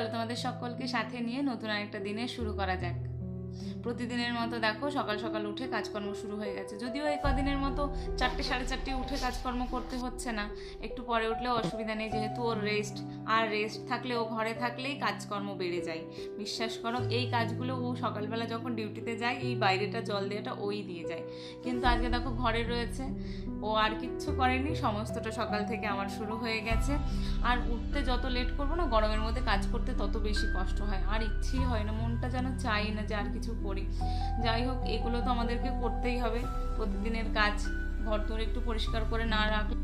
চলো তোমাদের সকলকে সাথে নিয়ে নতুন আরেকটা দিনে শুরু করা যাক। প্রতিদিনের মতো দেখো সকাল সকাল উঠে কাজকর্ম শুরু হয়ে গেছে। যদিও এই কদিনের মতো 4টে সাড়ে 4টে উঠে কাজকর্ম করতে হচ্ছে না, একটু পরে উঠলেও অসুবিধা নেই, যেহেতু ওর রেস্ট। আর রেস্ট থাকলে, ও ঘরে থাকলেই কাজকর্ম বেড়ে যায়। বিশ্বাস করো, এই কাজগুলো ও সকালবেলা যখন ডিউটিতে যায়, এই বাইরেটা জল দেওয়াটা ওই দিয়ে যায়। কিন্তু আজকে দেখো ঘরে রয়েছে, ও আর কিচ্ছু করেনি, সমস্তটা সকাল থেকে আমার শুরু হয়ে গেছে। আর উঠতে যত লেট করবো না, গরমের মধ্যে কাজ করতে তত বেশি কষ্ট হয়, আর ইচ্ছেই হয় না, মনটা যেন চাই না যে আর কিছু করি। যাই হোক, এগুলো তো আমাদেরকে করতেই হবে, প্রতিদিনের কাজ। ঘর দোর একটু পরিষ্কার করে না রাখলে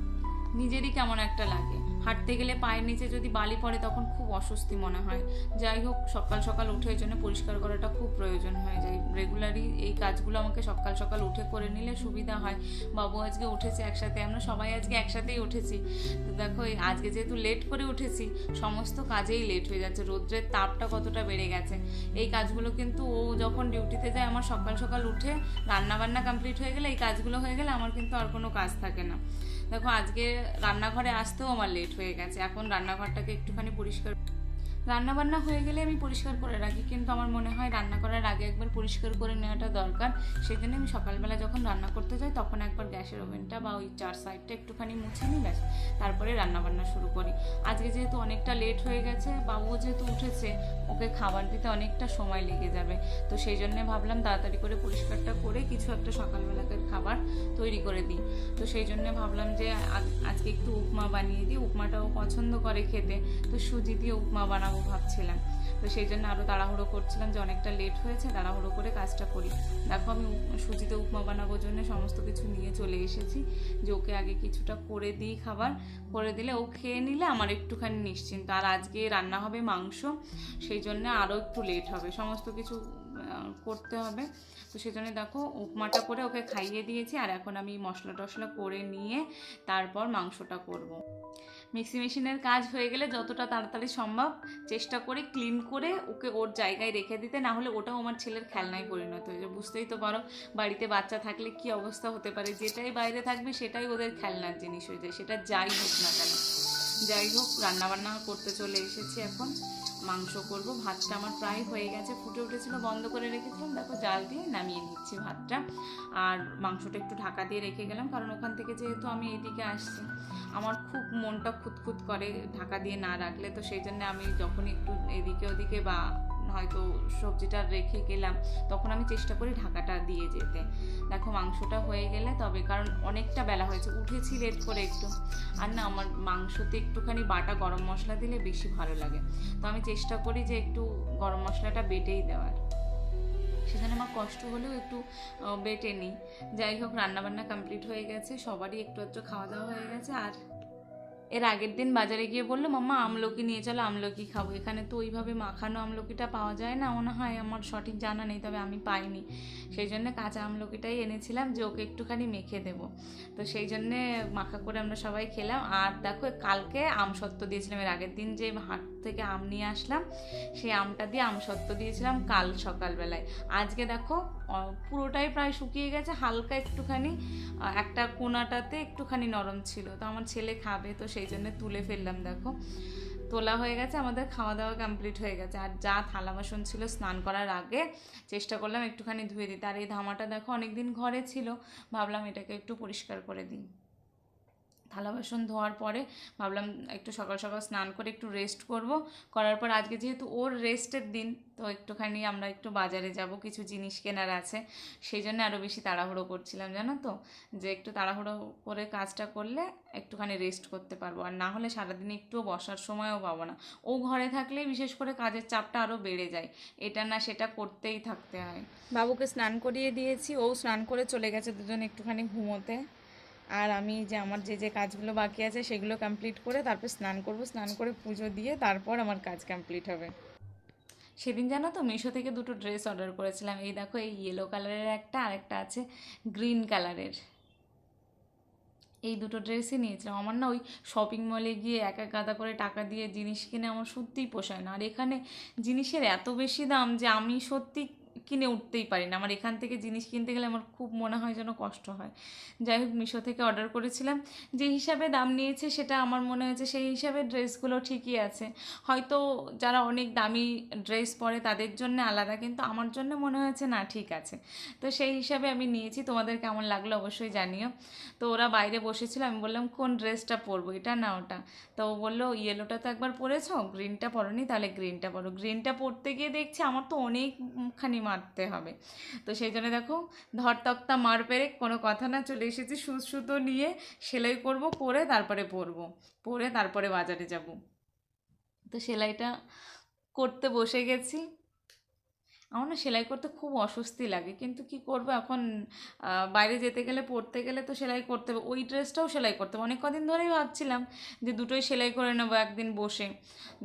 নিজেরই কেমন একটা লাগে। হাঁটতে গেলে পায়ের নিচে যদি বালি পড়ে তখন খুব অস্বস্তি মনে হয়। যাই হোক, সকাল সকাল উঠে এই জন্য পরিষ্কার করাটা খুব প্রয়োজন হয়ে যায়। রেগুলারই এই কাজগুলো আমাকে সকাল সকাল উঠে করে নিলে সুবিধা হয়। বাবু আজকে উঠেছে একসাথে, আমরা সবাই আজকে একসাথেই উঠেছি। তো দেখো, আজকে যেহেতু লেট করে উঠেছি, সমস্ত কাজেই লেট হয়ে যাচ্ছে। রোদ্রের তাপটা কতটা বেড়ে গেছে। এই কাজগুলো কিন্তু ও যখন ডিউটিতে যায়, আমার সকাল সকাল উঠে রান্নাবান্না কমপ্লিট হয়ে গেলে, এই কাজগুলো হয়ে গেলে আমার কিন্তু আর কোনো কাজ থাকে না। দেখো, আজকে রান্নাঘরে আসতেও আমার লেট হয়ে গেছে। এখন রান্নাঘরটাকে একটুখানি পরিষ্কার, রান্নাবান্না হয়ে গেলে আমি পরিষ্কার করে রাখি, কিন্তু আমার মনে হয় রান্না করার আগে একবার পরিষ্কার করে নেওয়াটা দরকার। সেই জন্য আমি সকালবেলা যখন রান্না করতে যাই, তখন একবার গ্যাসের ওভেনটা বা ওই 4 সাইডটা একটুখানি মুছে নিই, ব্যাস, তারপরে রান্নাবান্না শুরু করি। আজকে যেহেতু অনেকটা লেট হয়ে গেছে, বাবুও যেহেতু উঠেছে, ওকে খাবার দিতে অনেকটা সময় লেগে যাবে। তো সেই জন্যে ভাবলাম তাড়াতাড়ি করে পরিষ্কারটা করে কিছু একটা সকালবেলাকার খাবার তৈরি করে দিই। তো সেই জন্যে ভাবলাম যে আজকে একটু উপমা বানিয়ে দিই। উপমাটাও পছন্দ করে খেতে, তো সুজি দিয়ে উপমা বানাবো ভাবছিলাম। তো সেই জন্য আরও তাড়াহুড়ো করছিলাম, যে অনেকটা লেট হয়েছে, তাড়াহুড়ো করে কাজটা করি। দেখো, আমি সুজিতে উপমা বানাবোর জন্য সমস্ত কিছু নিয়ে চলে এসেছি, যে ওকে আগে কিছুটা করে দিই, খাবার করে দিলে ও খেয়ে নিলে আমার একটুখানি নিশ্চিন্ত। আর আজকে রান্না হবে মাংস, সেই জন্য আরও একটু লেট হবে, সমস্ত কিছু করতে হবে। তো সেই জন্য দেখো, উপমাটা করে ওকে খাইয়ে দিয়েছি, আর এখন আমি মশলা টশলা করে নিয়ে তারপর মাংসটা করব। মিক্সি মেশিনের কাজ হয়ে গেলে যতটা তাড়াতাড়ি সম্ভব চেষ্টা করি ক্লিন করে ওকে ওর জায়গায় রেখে দিতে, না হলে ওটাও আমার ছেলের খেলনায় পরিণত হয়ে যায়। বুঝতেই তো পারো, বাড়িতে বাচ্চা থাকলে কি অবস্থা হতে পারে, যেটাই বাইরে থাকবে সেটাই ওদের খেলনার জিনিস হয়ে যায়, সেটা যাই হোক না কেন। যাই হোক, রান্নাবান্না করতে চলে এসেছি এখন। মাংস করব। ভাতটা আমার প্রায় হয়ে গেছে, ফুটে উঠেছিল, বন্ধ করে রেখেছিলাম, দেখো জাল দিয়ে নামিয়ে নিচ্ছি ভাতটা। আর মাংসটা একটু ঢাকা দিয়ে রেখে গেলাম, কারণ ওখান থেকে যেহেতু আমি এদিকে আসছি, আমার খুব মনটা খুঁতখুত করে ঢাকা দিয়ে না রাখলে। তো সেই জন্য আমি যখনই একটু এদিকে ওদিকে বা হয়তো সবজিটা রেখে গেলাম, তখন আমি চেষ্টা করি ঢাকাটা দিয়ে যেতে। দেখো, মাংসটা হয়ে গেলে তবে, কারণ অনেকটা বেলা হয়েছে, উঠেছি লেট করে একটু। আর না, আমার মাংসতে একটুখানি বাটা গরম মশলা দিলে বেশি ভালো লাগে। তো আমি চেষ্টা করি যে একটু গরম মশলাটা বেটেই দেওয়ার, সেখানে আমার কষ্ট হলেও একটু বেটে নিই। যাই হোক, রান্নাবান্না কমপ্লিট হয়ে গেছে, সবারই একটু একটু খাওয়া দাওয়া হয়ে গেছে। আর এর আগের দিন বাজারে গিয়ে বললো, মাম্মা আমলকি নিয়ে চলো, আমলকি খাবো। এখানে তো ওইভাবে মাখানো আমলকিটা পাওয়া যায় না মনে হয়, আমার সঠিক জানা নেই, তবে আমি পাইনি। সেই জন্য কাঁচা আমলকিটাই এনেছিলাম, যে ওকে একটুখানি মেখে দেবো। তো সেই জন্যে মাখা করে আমরা সবাই খেলাম। আর দেখো, কালকে আমসত্ত্ব দিয়েছিলাম, এর আগের দিন যে হাট থেকে আম নিয়ে আসলাম, সেই আমটা দিয়ে আমসত্ত্ব দিয়েছিলাম কাল সকালবেলায়। আজকে দেখো, পুরোটাই প্রায় শুকিয়ে গেছে, হালকা একটুখানি একটা কোনাটাতে একটুখানি নরম ছিল। তো আমার ছেলে খাবে, তো সেই জন্য তুলে ফেললাম। দেখো, তোলা হয়ে গেছে, আমাদের খাওয়া দাওয়া কমপ্লিট হয়ে গেছে। আর যা থালা বাসন ছিল স্নান করার আগে চেষ্টা করলাম একটুখানি ধুয়ে দিতে। আর এই ধামাটা দেখো অনেকদিন ঘরে ছিল, ভাবলাম এটাকে একটু পরিষ্কার করে দিই। থালা বাসন ধোয়ার পরে ভাবলাম একটু সকাল সকাল স্নান করে একটু রেস্ট করব। করার পর আজকে যেহেতু ওর রেস্টের দিন, তো একটুখানি আমরা একটু বাজারে যাব, কিছু জিনিস কেনার আছে। সেই জন্য আরও বেশি তাড়াহুড়ো করছিলাম, জানো তো, যে একটু তাড়াহুড়ো করে কাজটা করলে একটুখানি রেস্ট করতে পারবো। আর না হলে সারাদিন একটুও বসার সময়ও পাবো না। ও ঘরে থাকলে বিশেষ করে কাজের চাপটা আরও বেড়ে যায়, এটা না সেটা করতেই থাকতে হয়। বাবুকে স্নান করিয়ে দিয়েছি, ও স্নান করে চলে গেছে দুজন একটুখানি ঘুমোতে। আর আমি যে আমার যে কাজগুলো বাকি আছে সেগুলো কমপ্লিট করে তারপর স্নান করব, স্নান করে পুজো দিয়ে তারপর আমার কাজ কমপ্লিট হবে। সেদিন জানো তো, মিশো থেকে দুটো ড্রেস অর্ডার করেছিলাম। এই দেখো, এই ইয়েলো কালারের একটা, আর একটা আছে গ্রিন কালারের। এই দুটো ড্রেসই নিয়েছিলাম। আমার না ওই শপিং মলে গিয়ে এক এক গাদা করে টাকা দিয়ে জিনিস কিনে আমার সত্যিই পোষায় না। আর এখানে জিনিসের এত বেশি দাম যে আমি সত্যি কিনে উঠতেই পারি না। আমার এখান থেকে জিনিস কিনতে গেলে আমার খুব মনে হয় যেন কষ্ট হয়। যাই হোক, মিশো থেকে অর্ডার করেছিলাম, যে হিসাবে দাম নিয়েছে সেটা আমার মনে হয়েছে সেই হিসাবে ড্রেসগুলো ঠিকই আছে। হয়তো যারা অনেক দামি ড্রেস পরে তাদের জন্য আলাদা, কিন্তু আমার জন্য মনে হয়েছে না ঠিক আছে। তো সেই হিসাবে আমি নিয়েছি। তোমাদের কেমন লাগলো অবশ্যই জানিও। তো ওরা বাইরে বসেছিল, আমি বললাম কোন ড্রেসটা পরবো, এটা না ওটা। তো ও বললো ইয়েলোটা তো একবার পরেছো, গ্রিনটা পরোনি, তাহলে গ্রিনটা পরো। গ্রিনটা পরতে গিয়ে দেখছি আমার তো অনেকখানি মারতে হবে। তো সেই জন্য দেখো, ধর তক্তা মার পেরে কোনো কথা না, চলে এসেছি সুচ সুতো নিয়ে, সেলাই করব, করে তারপরে পরবো, পরে তারপরে বাজারে যাব। তো সেলাইটা করতে বসে গেছি। আমার না সেলাই করতে খুব অস্বস্তি লাগে, কিন্তু কি করব এখন, বাইরে যেতে গেলে পড়তে গেলে তো সেলাই করতে হবে। ওই ড্রেসটাও সেলাই করতে হবে। অনেক কদিন ধরেই ভাবছিলাম যে দুটোই সেলাই করে নেবো একদিন বসে।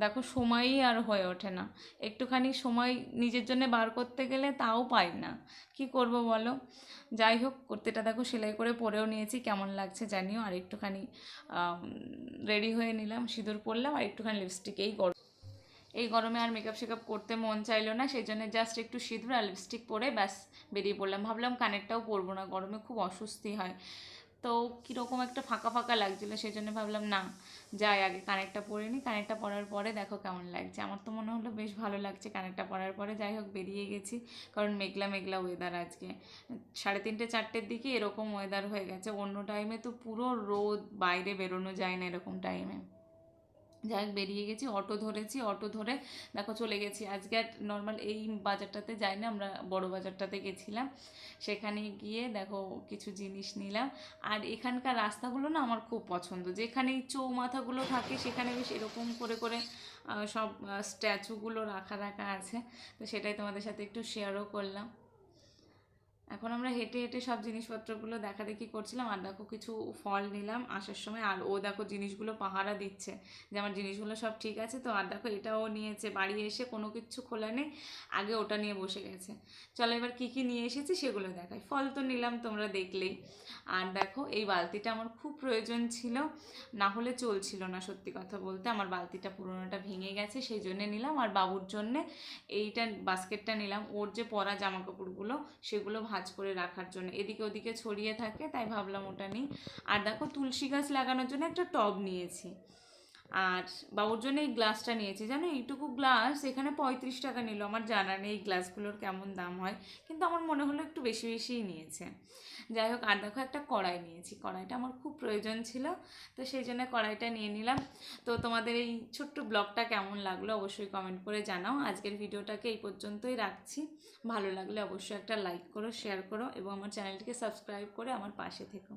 দেখো সময়ই আর হয়ে ওঠে না। একটুখানি সময় নিজের জন্য বার করতে গেলে তাও পাই না। কি করব বলো। যাই হোক, কুর্তিটা দেখো সেলাই করে পরেও নিয়েছি, কেমন লাগছে জানিও। আর একটুখানি রেডি হয়ে নিলাম, সিঁদুর পরলাম, আর একটুখানি লিপস্টিক। এই গরমে আর মেকআপ শেকআপ করতে মন চাইলো না, সেই জন্য জাস্ট একটু সিঁদুর আর লিপস্টিক পরে ব্যাস বেরিয়ে পড়লাম। ভাবলাম কানেরটাও পরবো না, গরমে খুব অস্বস্তি হয়। তো কীরকম একটা ফাঁকা ফাঁকা লাগছিলো, সেই জন্য ভাবলাম না, যাই আগে কানেরটা পরে নিই। কানেরটা পরার পরে দেখো কেমন লাগছে। আমার তো মনে হলো বেশ ভালো লাগছে কানেরটা পরার পরে। যাই হোক, বেরিয়ে গেছি, কারণ মেঘলা মেঘলা ওয়েদার আজকে। 3:30 4টের দিকে এরকম ওয়েদার হয়ে গেছে। অন্য টাইমে তো পুরো রোদ, বাইরে বেরোনো যায় না এরকম টাইমে। যাই হোক, বেরিয়ে গেছি, অটো ধরেছি, অটো ধরে দেখো চলে গেছি। আজকে আর নর্মাল এই বাজারটাতে যাই না, আমরা বড় বাজারটাতে গেছিলাম। সেখানে গিয়ে দেখো কিছু জিনিস নিলাম। আর এখানকার রাস্তাগুলো না আমার খুব পছন্দ, যেখানে এই চৌমাথাগুলো থাকে সেখানে বেশ এরকম করে করে সব স্ট্যাচুগুলো রাখা রাখা আছে। তো সেটাই তোমাদের সাথে একটু শেয়ারও করলাম। এখন আমরা হেঁটে হেঁটে সব জিনিসপত্রগুলো দেখাদেখি করছিলাম। আর দেখো কিছু ফল নিলাম আসার সময়। আর ও দেখো জিনিসগুলো পাহারা দিচ্ছে যে আমার জিনিসগুলো সব ঠিক আছে তো। আর দেখো এটাও নিয়েছে, বাড়ি এসে কোনো কিছু খোলা নেই, আগে ওটা নিয়ে বসে গেছে। চলো এবার কী কী নিয়ে এসেছি সেগুলো দেখাই। ফল তো নিলাম, তোমরা দেখলেই। আর দেখো এই বালতিটা আমার খুব প্রয়োজন ছিল, না হলে চলছিল না। সত্যি কথা বলতে আমার বালতিটা পুরোনোটা ভেঙে গেছে, সেই জন্যে নিলাম। আর বাবুর জন্যে এইটা বাস্কেটটা নিলাম, ওর যে পরা জামা কাপড়গুলো সেগুলো ভাঁজ করে রাখার জন্য, এদিকে ওদিকে ছড়িয়ে থাকে, তাই ভাবলাম ওটা নিই। আর দেখো তুলসী গাছ লাগানোর জন্য একটা টব নিয়েছি। আর বাবুর জন্য এই গ্লাসটা নিয়েছি। জানো এইটুকু গ্লাস এখানে 35 টাকা নিল। আমার জানা নেই এই গ্লাসগুলোর কেমন দাম হয়, কিন্তু আমার মনে হলো একটু বেশি বেশিই নিয়েছে। যাই হোক, আর দেখো একটা কড়াই নিয়েছি, কড়াইটা আমার খুব প্রয়োজন ছিল, তো সেই জন্য কড়াইটা নিয়ে নিলাম। তো তোমাদের এই ছোট্ট ব্লগটা কেমন লাগলো অবশ্যই কমেন্ট করে জানাও। আজকের ভিডিওটাকে এই পর্যন্তই রাখছি। ভালো লাগলে অবশ্যই একটা লাইক করো, শেয়ার করো, এবং আমার চ্যানেলটিকে সাবস্ক্রাইব করে আমার পাশে থেকো।